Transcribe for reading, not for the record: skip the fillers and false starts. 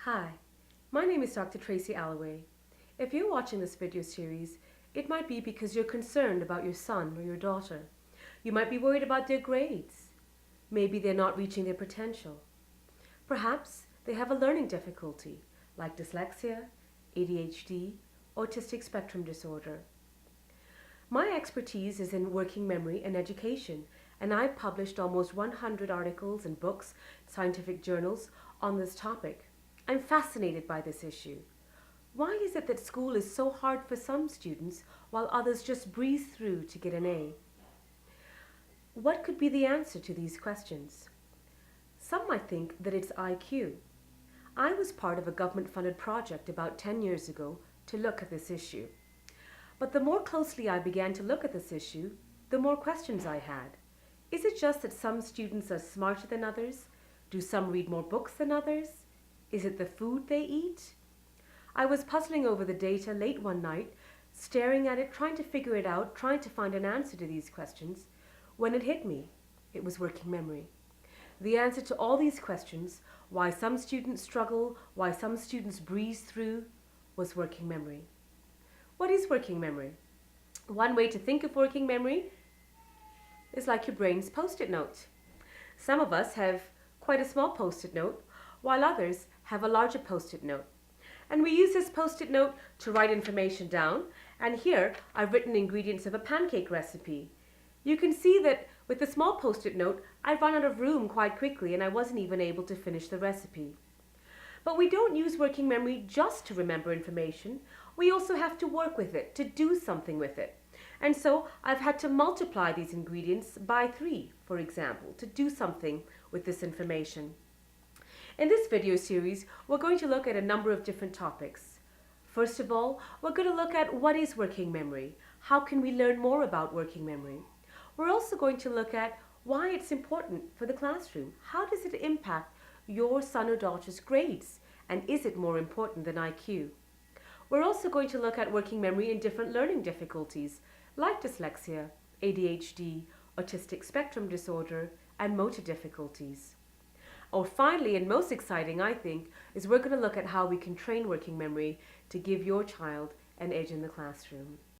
Hi, my name is Dr. Tracy Alloway. If you're watching this video series, it might be because you're concerned about your son or your daughter. You might be worried about their grades. Maybe they're not reaching their potential. Perhaps they have a learning difficulty like dyslexia, ADHD, autistic spectrum disorder. My expertise is in working memory and education, and I've published almost 100 articles and books, scientific journals on this topic. I'm fascinated by this issue. Why is it that school is so hard for some students while others just breeze through to get an A? What could be the answer to these questions? Some might think that it's IQ. I was part of a government-funded project about 10 years ago to look at this issue. But the more closely I began to look at this issue, the more questions I had. Is it just that some students are smarter than others? Do some read more books than others? Is it the food they eat? I was puzzling over the data late one night, staring at it, trying to figure it out, trying to find an answer to these questions, when it hit me. It was working memory. The answer to all these questions, why some students struggle, why some students breeze through, was working memory. What is working memory? One way to think of working memory is like your brain's post-it note. Some of us have quite a small post-it note, while others have a larger post-it note. And we use this post-it note to write information down, and here I've written ingredients of a pancake recipe. You can see that with the small post-it note, I run out of room quite quickly and I wasn't even able to finish the recipe. But we don't use working memory just to remember information. We also have to work with it, to do something with it. And so I've had to multiply these ingredients by 3, for example, to do something with this information. In this video series, we're going to look at a number of different topics. First of all, we're going to look at what is working memory. How can we learn more about working memory? We're also going to look at why it's important for the classroom. How does it impact your son or daughter's grades? And is it more important than IQ? We're also going to look at working memory in different learning difficulties like dyslexia, ADHD, autistic spectrum disorder, and motor difficulties. Or finally, and most exciting, I think, is we're going to look at how we can train working memory to give your child an edge in the classroom.